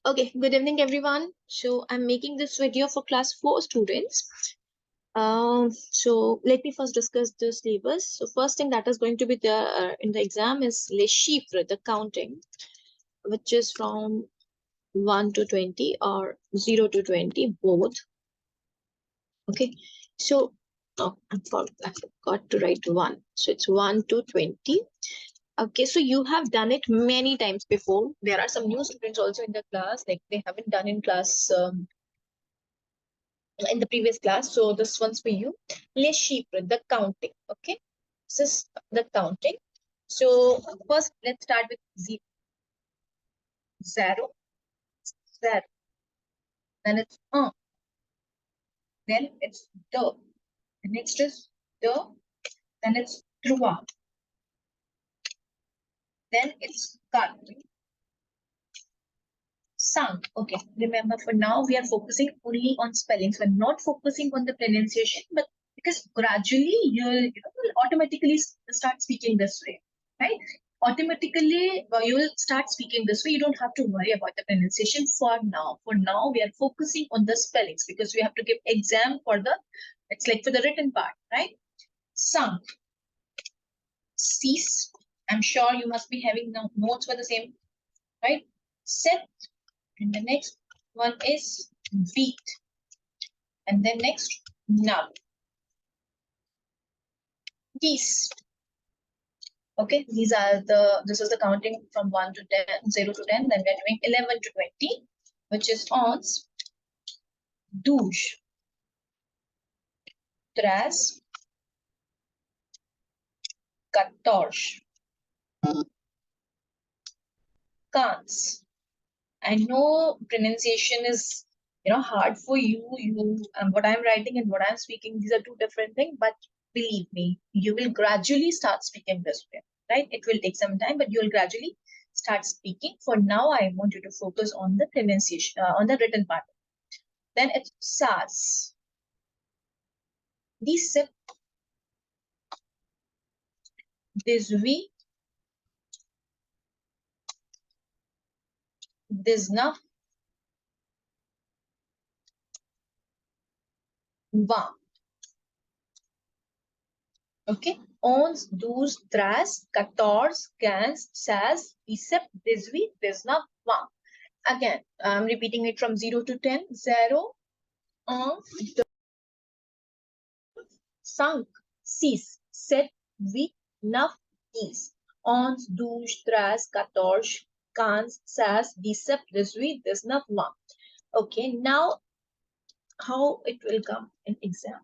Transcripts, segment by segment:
Okay, good evening everyone. So I'm making this video for class 4 students. So let me first discuss the syllabus. So first thing that is going to be there in the exam is les chiffres, the counting, which is from 1 to 20 or 0 to 20, both. Okay, so I forgot to write 1. So it's 1 to 20. Okay, so you have done it many times before. There are some new students also in the class, like they haven't done in class in the previous class. So this one's for you. Les chiffres, the counting. Okay, this is the counting. So first, let's start with zero, zero. Then it's then it's the. The next is the. Then it's trois. Then it's quatre. Cinq. Okay, remember for now we are focusing only on spellings. We're not focusing on the pronunciation, but because gradually you'll automatically start speaking this way, right? Automatically you will start speaking this way. You don't have to worry about the pronunciation for now. For now, we are focusing on the spellings because we have to give exam for the, it's like for the written part, right? Cinq, six. I'm sure you must be having notes for the same, right? Sept. And the next one is wheat. And then next, now. These. Okay, these are this is the counting from 1 to 10, 0 to 10. Then we're doing 11 to 20, which is ons, douze, treize, quatorze, quinze. I know pronunciation is hard for you. What I'm writing and what I'm speaking, these are two different things. But believe me, you will gradually start speaking this way, right? It will take some time, but you will gradually start speaking. For now, I want you to focus on the pronunciation, on the written part. Then it's sas, dix-sept, dix-huit, dix-neuf, vingt. Okay, onze, douze, treize, quatorze, quinze, seize, dix-sept, dix-huit, dix-neuf, vingt. Again, I'm repeating it from 0 to 10. 0, 1, 2, 5, 6, 7, 8, 9, 10. 11, 12, 13, 14, 15, 16, 17, 18, 19, 20. Okay, now how it will come in exam.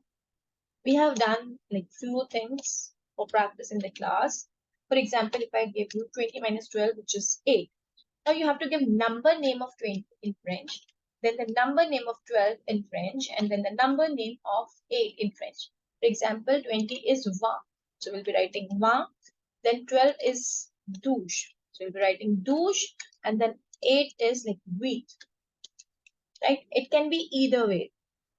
We have done like few things for practice in the class. For example, if I give you 20 minus 12, which is 8. Now you have to give number name of 20 in French, then the number name of 12 in French, and then the number name of 8 in French. For example, 20 is 20. So we'll be writing 20. Then 12 is 12. So we'll be writing 12. And then 8 is like wheat. Right? It can be either way.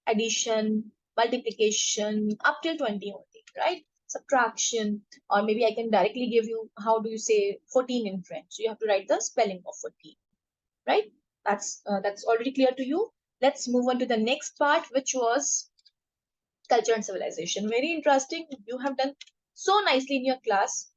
Addition, multiplication, up till 20 only, right? Subtraction, or maybe I can directly give you how do you say 14 in French. So you have to write the spelling of 14, right? That's already clear to you. Let's move on to the next part, which was culture and civilization. Very interesting. You have done so nicely in your class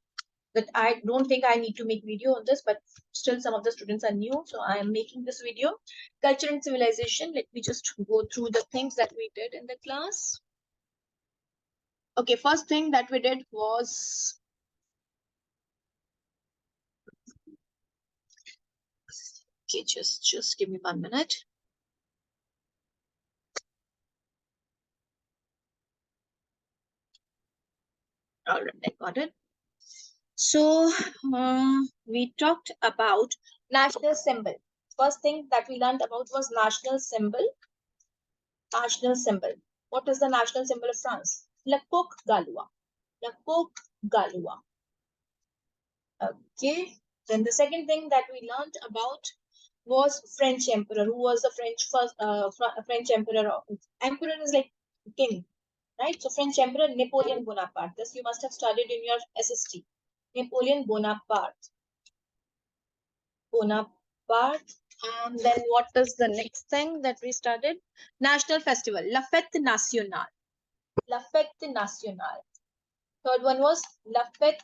that I don't think I need to make video on this, but still some of the students are new, so I am making this video. Culture and civilization. Let me just go through the things that we did in the class. Okay, first thing that we did was okay, just give me 1 minute. All right, I got it. So we talked about national symbol. First thing that we learned about was national symbol. National symbol. What is the national symbol of France? La coque gallois. La coque gallois. Okay. Then the second thing that we learned about was French emperor. Who was the French emperor? Emperor is like king, right? So French emperor Napoleon Bonaparte. This you must have studied in your SST. Napoleon Bonaparte. Bonaparte. And then what is the next thing that we started? National festival, La Fête Nationale. La Fête Nationale. Third one was La Fête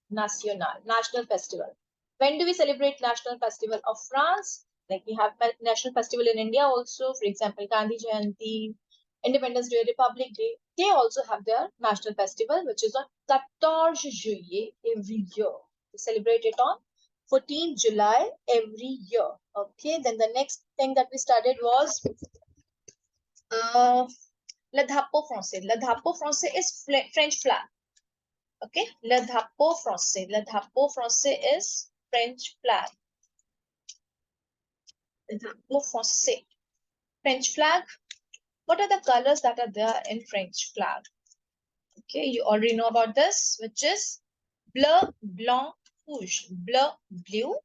Nationale, National Festival. When do we celebrate National Festival of France? Like we have National Festival in India also, for example, Gandhi Jayanti, Independence Day, Republic Day. They also have their national festival, which is on 14 Juillet every year. We celebrate it on 14 July every year. Okay, then the next thing that we started was uh, Le Drapeau Français. Le Drapeau Français is French flag. Okay, le drapeau français. Le drapeau français is French flag. Le drapeau français. French flag. What are the colors that are there in French flag? Okay, you already know about this, which is bleu, blanc, rouge. Bleu, blue.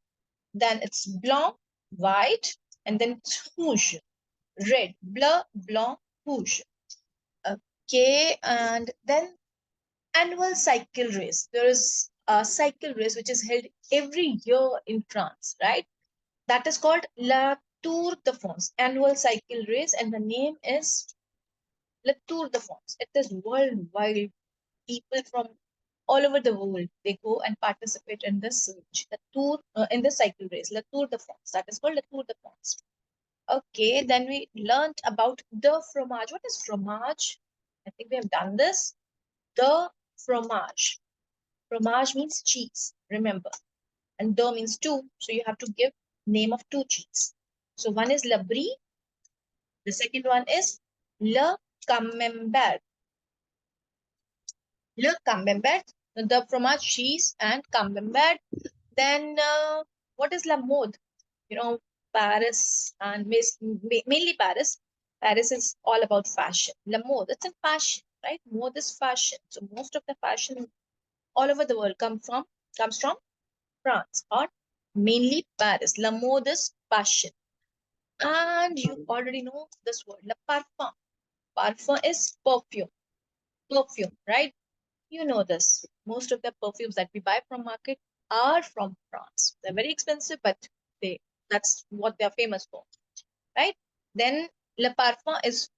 Then it's blanc, white. And then it's rouge, red. Bleu, blanc, rouge. Okay, and then annual cycle race. There is a cycle race which is held every year in France, right? That is called La Tour de France, annual cycle race, and the name is La Tour de France. It is worldwide. People from all over the world, they go and participate in this the tour in the cycle race, La Tour de France. That is called La Tour de France. Okay, then we learned about the fromage. What is fromage? I think we have done this. The fromage. Fromage means cheese, remember. And deux means two. So you have to give name of two cheese. So one is la brie. The second one is le camembert. Le camembert, the fromage cheese and camembert. Then what is la mode? You know, Paris and mainly Paris. Paris is all about fashion. La mode, it's in fashion, right? Mode is fashion. So most of the fashion all over the world comes from France or mainly Paris. La mode is fashion. And you already know this word, le parfum. Parfum is perfume. Perfume, right? You know this. Most of the perfumes that we buy from market are from France. They're very expensive, but that's what they're famous for, right? Then le parfum is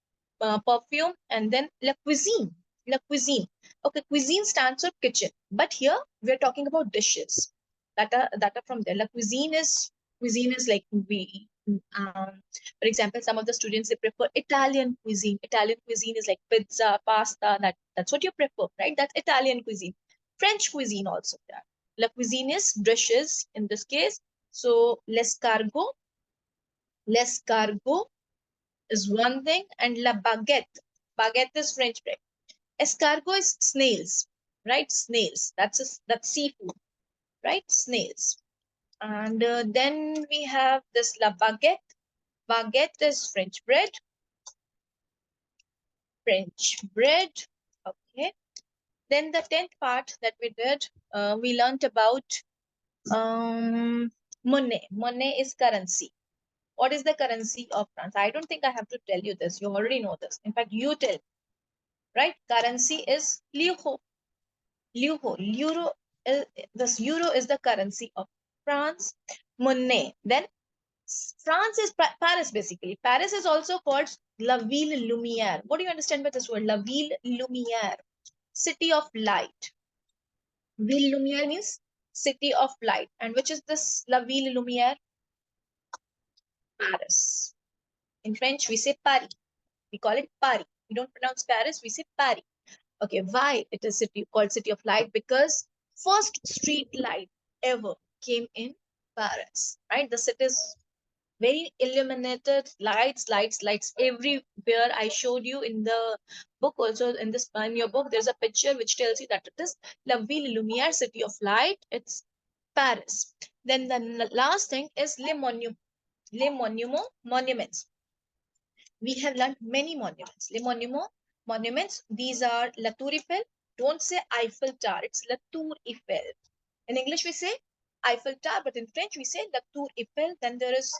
perfume, and then la cuisine. La cuisine. Okay, cuisine stands for kitchen, but here we're talking about dishes that are from there. La cuisine is like for example, some of the students they prefer Italian cuisine. Italian cuisine is like pizza, pasta. That's what you prefer, right? That's Italian cuisine. French cuisine also there. La cuisine is dishes in this case. So l'escargot is one thing, and la baguette. Baguette is French bread. Escargot is snails, right? Snails. That's seafood, right? Snails. And then we have this la baguette. Baguette is French bread. French bread. Okay. Then the 10th part that we did, we learned about monnaie. Monnaie is currency. What is the currency of France? I don't think I have to tell you this. You already know this. In fact, you tell, right? Currency is l'euro. L'euro. This euro is the currency of France. Monnaie. Then France is Paris, basically. Paris is also called La Ville Lumière. What do you understand by this word? La Ville Lumière. City of light. Ville Lumière means city of light. And which is this La Ville Lumière? Paris. In French, we say Paris. We call it Paris. We don't pronounce Paris, we say Paris. Okay, why it is called City of Light? Because first street light ever came in Paris, right? The city is very illuminated, lights everywhere. I showed you in the book also, in your book, there's a picture which tells you that it is La Ville Lumière, City of Light. It's Paris. Then the last thing is monuments. We have learned many monuments. Monuments, these are La Tour Eiffel. Don't say Eiffel Tower, it's La Tour Eiffel. In English, we say Eiffel Tower, but in French, we say La Tour Eiffel. Then there is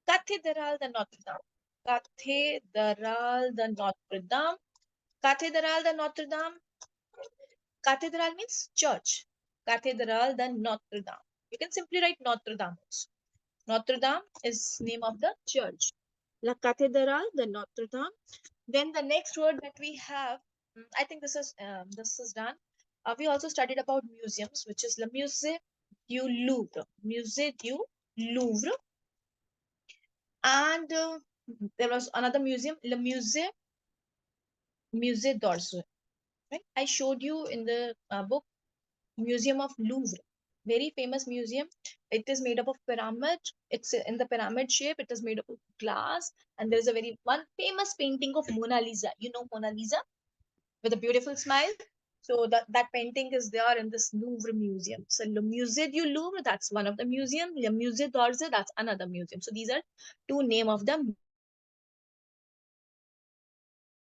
Cathédrale de Notre Dame. Cathédrale de Notre Dame. Cathédrale de Notre Dame. Cathedral means church. Cathédrale de Notre Dame. You can simply write Notre Dame also. Notre Dame is name of the church. La Cathédrale de Notre Dame. Then the next word that we have, I think this is done. We also studied about museums, which is Le Musée du Louvre. Musée du Louvre. And there was another museum, Le Musée d'Orsay. Right? I showed you in the book Museum of Louvre, very famous museum. It is made up of pyramid. It's in the pyramid shape. It is made up of glass, and there is a one famous painting of Mona Lisa. You know Mona Lisa with a beautiful smile. So that painting is there in this Louvre museum. So Le Musée du Louvre, that's one of the museum. Le Musée d'Orsay, that's another museum. So these are two name of the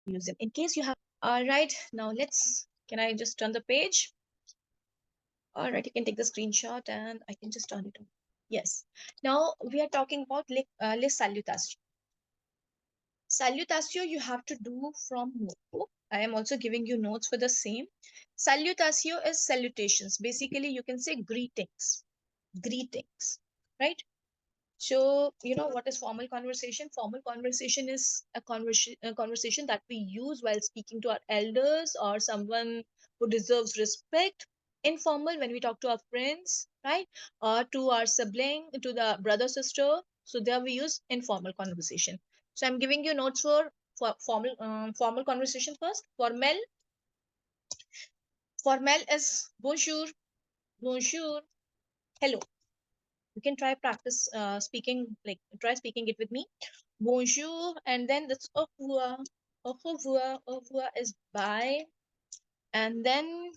museum. In case you have, all right. Now can I just turn the page? All right, you can take the screenshot and I can just turn it on. Yes. Now we are talking about les salutations. Salutatio you have to do from notebook. I am also giving you notes for the same. Salutatio is salutations. Basically, you can say greetings. Greetings, right? So, you know what is formal conversation? Formal conversation is a conversation that we use while speaking to our elders or someone who deserves respect. Informal, when we talk to our friends, right? Or to our sibling, to the brother, sister. So there we use informal conversation. So I'm giving you notes for formal conversation first. Formal is bonjour, bonjour, hello. You can try speaking it with me. Bonjour, and then that's au revoir. Au revoir, au revoir is bye. And then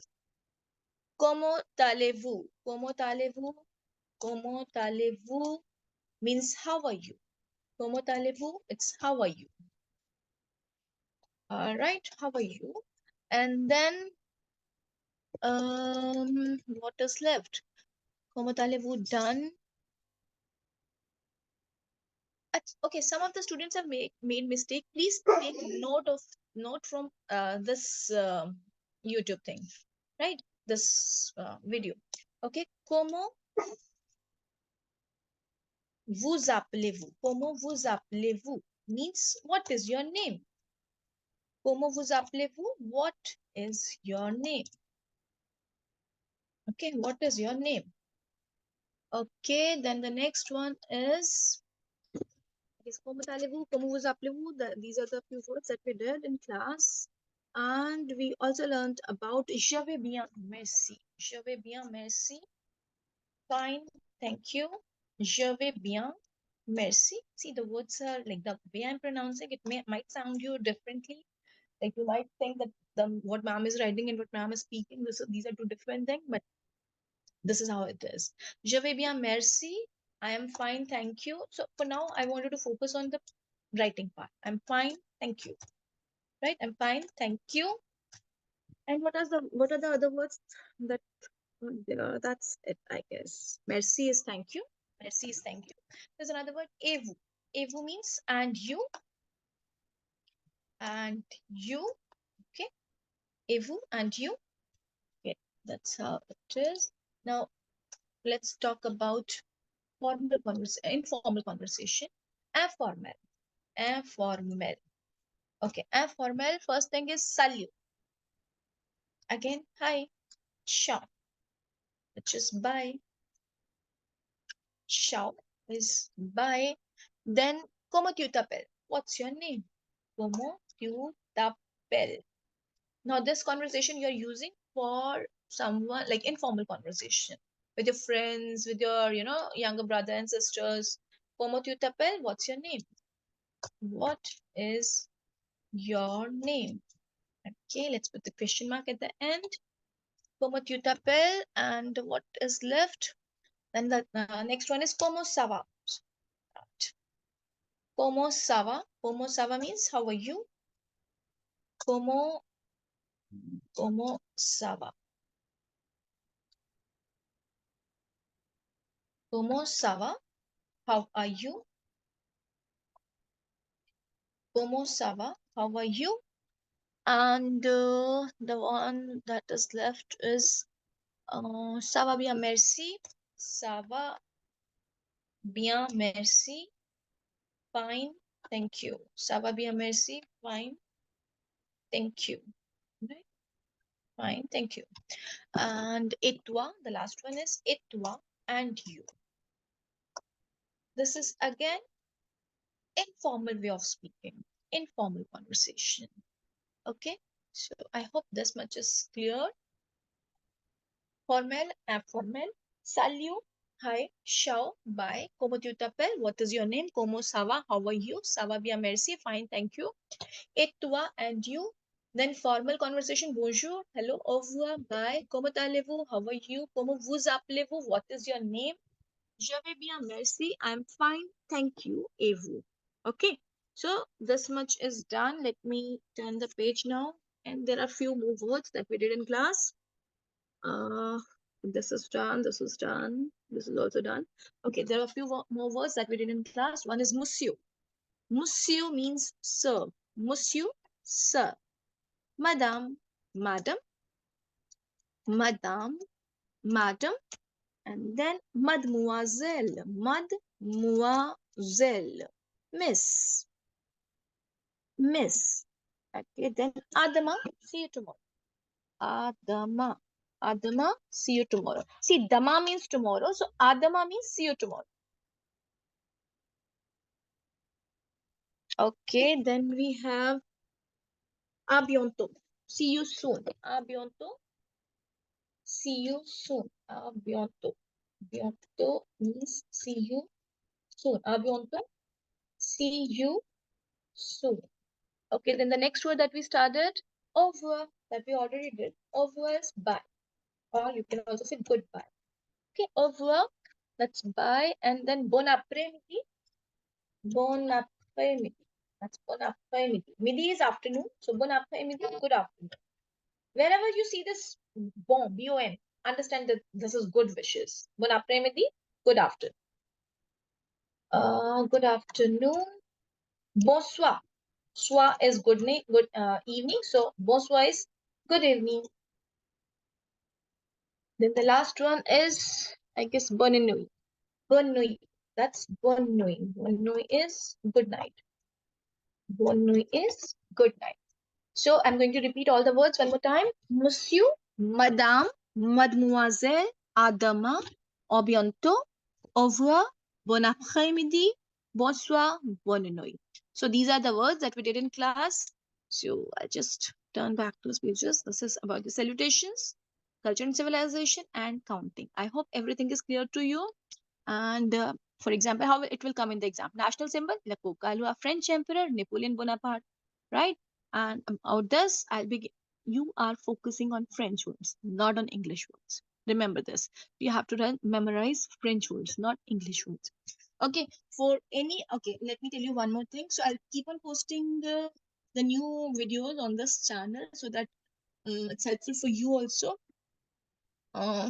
comment allez-vous? Comment allez-vous? Comment allez-vous means how are you? Comment allez-vous? It's how are you? All right, how are you? And then what is left? Comment allez-vous done? Okay, some of the students have made mistake. Please take note from this YouTube thing, right? This video. Okay, comment vous appelez-vous? Comment vous appelez-vous means what is your name? Comment vous appelez-vous? What is your name? Okay, what is your name? Okay, then the next one is comment allez-vous? Comment vous appelez-vous? These are the few words that we did in class. And we also learned about je vais bien, merci. Je vais bien, merci. Fine, thank you. Je vais bien, merci. See, the words are like the way I'm pronouncing it might sound you differently. Like you might think that what ma'am is writing and what ma'am is speaking, these are two different things, but this is how it is. Je vais bien, merci. I am fine, thank you. So for now, I wanted to focus on the writing part. I'm fine, thank you. Right? I'm fine, thank you. And what are the other words that that's it, I guess. Merci is thank you. Merci is thank you. There's another word, et vous. Et vous means and you. And you. Okay. Et vous and you. Okay. That's how it is. Now let's talk about informal conversation. Informal. Informal. Okay. Informal. First thing is salut. Again, hi. Ciao, which is bye. Ciao is bye. Then, comment tu t'appelles? What's your name? Comment tu t'appelles? Now, this conversation you're using for someone like informal conversation with your friends, with your, younger brother and sisters. Comment tu t'appelles? What's your name? What is your name? Okay, let's put the question mark at the end. Comment tu t'appelles? And what is left? Then the next one is como ça va? Como ça va? Como ça va means how are you? Como ça va? Como ça va? How are you? Como ça va? How are you? And the one that is left is ça va bien, merci. Ça va bien, merci, fine, thank you. Ça va bien, merci, fine, thank you. Right? Fine, thank you. And et toi, the last one is et toi and you. This is again informal way of speaking, informal conversation. Okay, so I hope this much is clear. Formal, informal. Salut, hi, ciao, bye. Como tu t'appelles? What is your name? Como ça va? How are you? Ça va bien, merci. Fine, thank you. Et toi and you. Then formal conversation. Bonjour, hello, au revoir, bye. Comment allez-vous? How are you? Comment vous appelez-vous? What is your name? Je vais bien, merci. I'm fine, thank you. Et vous? Okay. So this much is done. Let me turn the page now. And there are few more words that we did in class. This is done, this is done, this is also done. Okay, there are a few more words that we did in class. One is monsieur. Monsieur means sir. Monsieur, sir. Madame, madam, madame, madam, and then mademoiselle, mademoiselle, miss, miss. Okay, then Adama, see you tomorrow. Adama. Adama, see you tomorrow. See, Dama means tomorrow, so Adama means see you tomorrow. Okay, then we have a bientôt. See you soon. A bientôt. See you soon. A bientôt. Bientôt means see you soon. A bientôt. See you soon. Okay, then the next word that we started, au revoir, that we already did. Au revoir is bye. Or you can also say goodbye. Okay, au revoir, that's bye. And then bon après-midi. Bon après-midi. That's bon après-midi. Midi is afternoon. So bon après-midi, good afternoon. Wherever you see this bon, B-O-M, understand that this is good wishes. Bon après-midi, good afternoon. Good afternoon. Bonsoir. Soir is good night, good evening. So bonsoir is good evening. Then the last one is, I guess, bonne nuit. Bonne nuit. That's bonne nuit. Bonne nuit is good night. Bonne nuit is good night. So I'm going to repeat all the words one more time. Monsieur, Madame, Mademoiselle, Adama, à bientôt, au revoir, bon après-midi, bonsoir, bonne nuit. So these are the words that we did in class. So I just turn back to the pages. This is about the salutations, culture and civilization, and counting. I hope everything is clear to you. And for example, how it will come in the exam. National symbol, La Coca-Cola, French Emperor, Napoleon Bonaparte, right? And out this, you are focusing on French words, not on English words. Remember this. You have to memorize French words, not English words. Okay, let me tell you one more thing. So I'll keep on posting the new videos on this channel so that it's helpful for you also.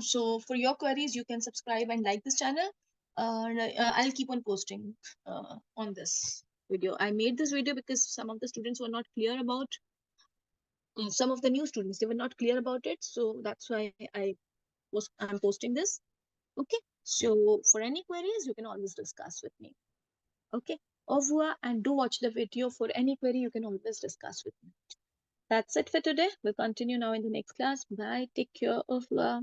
So for your queries, you can subscribe and like this channel. I'll keep on posting on this video. I made this video because some of the students were not clear about some of the new students. They were not clear about it. So that's why I'm posting this. Okay. So for any queries, you can always discuss with me. Okay. Au revoir, and do watch the video. For any query, you can always discuss with me. That's it for today. We'll continue now in the next class. Bye. Take care. Au revoir.